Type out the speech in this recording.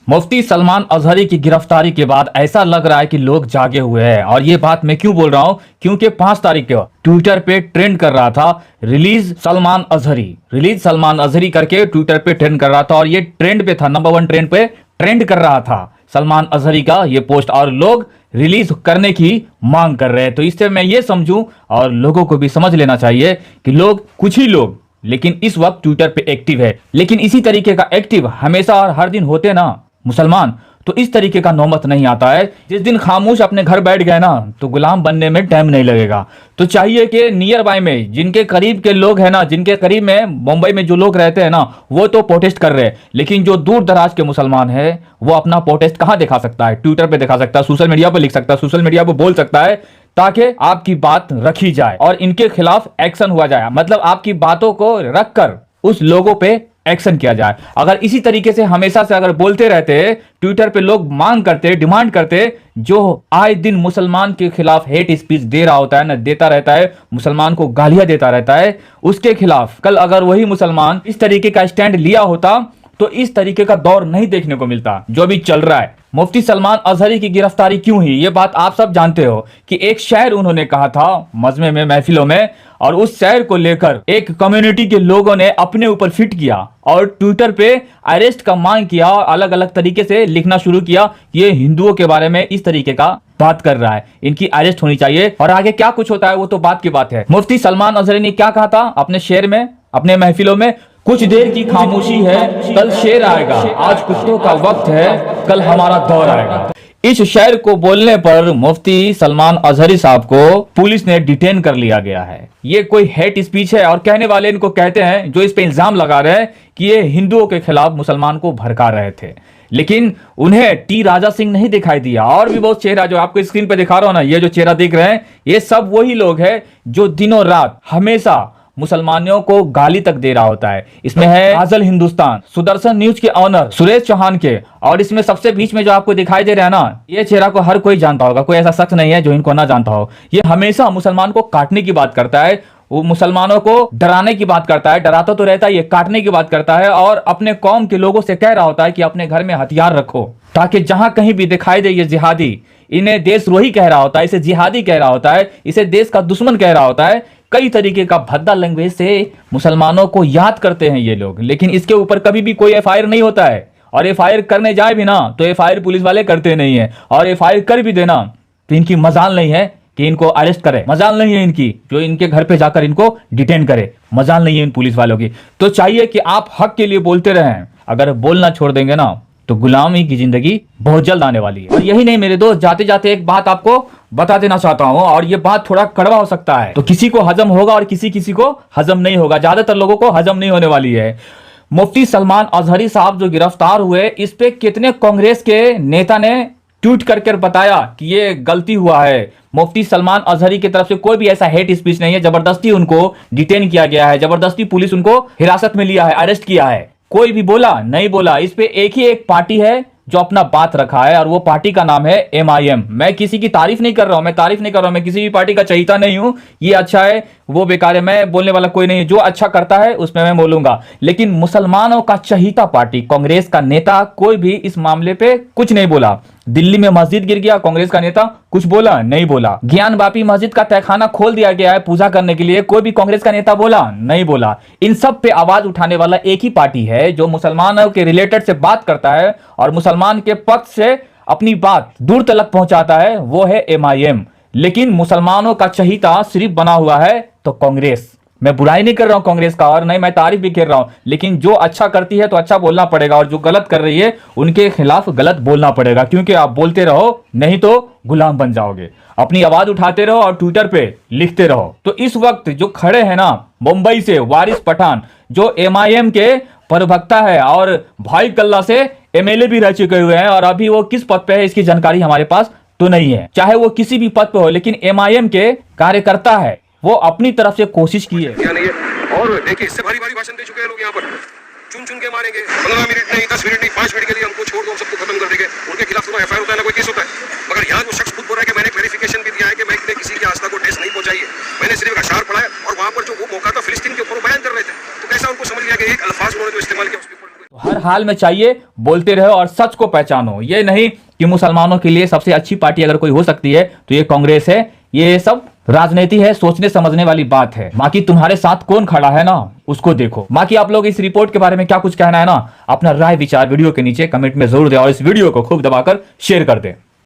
मुफ्ती सलमान अजहरी की गिरफ्तारी के बाद ऐसा लग रहा है कि लोग जागे हुए हैं। और ये बात मैं क्यों बोल रहा हूं, क्योंकि 5 तारीख को ट्विटर पे ट्रेंड कर रहा था रिलीज सलमान अजहरी करके ट्विटर पे ट्रेंड कर रहा था। और ये ट्रेंड पे था, नंबर 1 ट्रेंड पे ट्रेंड कर रहा था सलमान अजहरी का ये पोस्ट, और लोग रिलीज करने की मांग कर रहे हैं। तो इससे मैं ये समझूं और लोगों को भी समझ लेना चाहिए कि लोग, कुछ ही लोग लेकिन इस वक्त ट्विटर पे एक्टिव है, लेकिन इसी तरीके का एक्टिव हमेशा और हर दिन होते ना मुसलमान, तो इस तरीके का नौबत नहीं आता है। जिस दिन खामोश अपने घर बैठ गए ना, तो गुलाम बनने में टाइम नहीं लगेगा। तो चाहिए कि नियर बाय में जिनके करीब के लोग हैं ना, जिनके करीब में मुंबई में जो लोग रहते हैं ना, वो तो प्रोटेस्ट कर रहे हैं, लेकिन जो दूर दराज के मुसलमान है वो अपना प्रोटेस्ट कहां दिखा सकता है? ट्विटर पे दिखा सकता है, सोशल मीडिया पे लिख सकता है, सोशल मीडिया पे बोल सकता है, ताकि आपकी बात रखी जाए और इनके खिलाफ एक्शन हुआ जाए। मतलब आपकी बातों को रखकर उस लोगों पे एक्शन किया जाए। अगर इसी तरीके से हमेशा से अगर बोलते रहते, ट्विटर पे लोग मांग करते, डिमांड करते, जो आए दिन मुसलमान के खिलाफ हेट स्पीच दे रहा होता है ना, देता रहता है, मुसलमान को गालियां देता रहता है, उसके खिलाफ कल अगर वही मुसलमान इस तरीके का स्टैंड लिया होता तो इस तरीके का दौर नहीं देखने को मिलता जो अभी चल रहा है। मुफ्ती सलमान अजहरी की गिरफ्तारी क्यों हुई, ये बात आप सब जानते हो कि एक शायर उन्होंने कहा था मजमे में, महफिलों में, और उस शायर को लेकर एक कम्युनिटी के लोगों ने अपने ऊपर फिट किया और ट्विटर पे अरेस्ट का मांग किया और अलग अलग तरीके से लिखना शुरू किया। ये हिंदुओं के बारे में इस तरीके का बात कर रहा है, इनकी अरेस्ट होनी चाहिए। और आगे क्या कुछ होता है वो तो बात की बात है। मुफ्ती सलमान अजहरी ने क्या कहा था अपने शेर में, अपने महफिलों में? कुछ देर की खामोशी है, कल शेर आएगा, आज कुत्तों का वक्त है, कल हमारा दौर आएगा। इस शेर को बोलने पर मुफ्ती सलमान अजहरी साहब को पुलिस ने डिटेन कर लिया गया है। ये कोई हेट स्पीच है और कहने वाले इनको कहते हैं जो इस पे इल्जाम लगा रहे हैं कि ये हिंदुओं के खिलाफ मुसलमान को भड़का रहे थे, लेकिन उन्हें टी राजा सिंह नहीं दिखाई दिया। और भी बहुत चेहरा जो आपको स्क्रीन पे दिखा रहा हूं ना, ये जो चेहरा दिख रहे हैं, ये सब वही लोग हैं जो दिनों रात हमेशा मुसलमानों को गाली तक दे रहा होता है। इसमें है आजल हिंदुस्तान, सुदर्शन न्यूज के ऑनर सुरेश चौहान के, और इसमें सबसे बीच में जो आपको दिखाई दे रहा है ना, ये चेहरा को हर कोई जानता होगा, कोई ऐसा शख्स नहीं है जो इनको ना जानता हो। ये हमेशा मुसलमान को काटने की बात करता है, वो मुसलमानों को डराने की बात करता है, डराता तो रहता है, ये काटने की बात करता है। और अपने कौम के लोगों से कह रहा होता है कि अपने घर में हथियार रखो, ताकि जहां कहीं भी दिखाई दे ये जिहादी, इन्हें देशद्रोही कह रहा होता है, इसे जिहादी कह रहा होता है, इसे देश का दुश्मन कह रहा होता है। कई तरीके का भद्दा लैंग्वेज से मुसलमानों को याद करते हैं ये लोग, लेकिन इसके ऊपर कभी भी कोई एफआईआर नहीं होता है। और एफआईआर करने जाए भी ना तो एफआईआर पुलिस वाले करते नहीं है, और एफआईआर कर भी देना तो इनकी मजाल नहीं है कि इनको अरेस्ट करे, मजाल नहीं है इनकी जो इनके घर पे जाकर इनको डिटेन करे, मजाल नहीं है इन पुलिस वालों की। तो चाहिए कि आप हक के लिए बोलते रहें, अगर बोलना छोड़ देंगे ना तो गुलामी की जिंदगी बहुत जल्द आने वाली है। और यही नहीं मेरे दोस्त, जाते जाते एक बात आपको बता देना चाहता हूं, और ये बात थोड़ा कड़वा हो सकता है, तो किसी को हजम होगा और किसी को हजम नहीं होगा, ज्यादातर लोगों को हजम नहीं होने वाली है। मुफ्ती सलमान अजहरी साहब जो गिरफ्तार हुए, इस पे कितने कांग्रेस के नेता ने ट्वीट करके बताया कि ये गलती हुआ है। मुफ्ती सलमान अजहरी की तरफ से कोई भी ऐसा हेट स्पीच नहीं है, जबरदस्ती उनको डिटेन किया गया है, जबरदस्ती पुलिस उनको हिरासत में लिया है, अरेस्ट किया है। कोई भी बोला नहीं बोला, इस पे एक ही एक पार्टी है जो अपना बात रखा है, और वो पार्टी का नाम है MIM। मैं किसी की तारीफ नहीं कर रहा हूं, मैं किसी भी पार्टी का चहीता नहीं हूं, ये अच्छा है वो बेकार है, मैं बोलने वाला कोई नहीं है, जो अच्छा करता है उसमें मैं बोलूंगा। लेकिन मुसलमानों का चहीता पार्टी कांग्रेस का नेता कोई भी इस मामले पे कुछ नहीं बोला। दिल्ली में मस्जिद गिर गया, कांग्रेस का नेता कुछ बोला नहीं बोला। ज्ञान वापी मस्जिद का तहखाना खोल दिया गया है पूजा करने के लिए, कोई भी कांग्रेस का नेता बोला नहीं बोला। इन सब पे आवाज उठाने वाला एक ही पार्टी है जो मुसलमानों के रिलेटेड से बात करता है और मुसलमान के पक्ष से अपनी बात दूर तक पहुंचाता है, वो है MIM। लेकिन मुसलमानों का चहीता सिर्फ बना हुआ है तो कांग्रेस। मैं बुराई नहीं कर रहा हूं कांग्रेस का, और नहीं मैं तारीफ भी कर रहा हूं, लेकिन जो अच्छा करती है तो अच्छा बोलना पड़ेगा, और जो गलत कर रही है उनके खिलाफ गलत बोलना पड़ेगा, क्योंकि आप बोलते रहो नहीं तो गुलाम बन जाओगे। अपनी आवाज उठाते रहो और ट्विटर पे लिखते रहो। तो इस वक्त जो खड़े हैं ना मुंबई से वारिस पठान, जो MIM के प्रवक्ता है और भाई कल्ला से MLA भी रह चुके हुए हैं, और अभी वो किस पद पे है इसकी जानकारी हमारे पास तो नहीं है, चाहे वो किसी भी पद पे हो, लेकिन MIM के कार्यकर्ता है, वो अपनी तरफ से कोशिश की है। और देखिए इससे भारी भारी भाषण दे चुके हैं लोग यहाँ पर, चुन चुन के मारेंगे, 15 मिनट नहीं, 10 मिनट नहीं, 5 मिनट के लिए हमको छोड़ दो, हम सबको खत्म कर देंगे। उनके खिलाफ तो FIR होता है ना कोई केस होता है, मगर यहाँ जो शख्स खुद बोल रहा है कि मैंने वेरिफिकेशन भी दिया है कि मैंने किसी की आस्था को ठेस नहीं पहुंचाई है, मैंने सिर्फ एक अशार पढ़ा है, और वहाँ पर जो वो मौका था फिलिस्तीन के ऊपर बयान कर रहे थे, तो कैसा उनको समझ लिया कि एक अल्फाज उन्होंने जो इस्तेमाल किया उसके ऊपर हाल में चाहिए बोलते रहो और सच को पहचानो। ये नहीं कि मुसलमानों के लिए सबसे अच्छी पार्टी अगर कोई हो सकती है तो ये कांग्रेस है। ये सब राजनीति है, सोचने समझने वाली बात है। बाकी तुम्हारे साथ कौन खड़ा है ना, उसको देखो। बाकी आप लोग इस रिपोर्ट के बारे में क्या कुछ कहना है ना, अपना राय विचार वीडियो के नीचे कमेंट में जरूर दें और इस वीडियो को खूब दबाकर शेयर कर दें।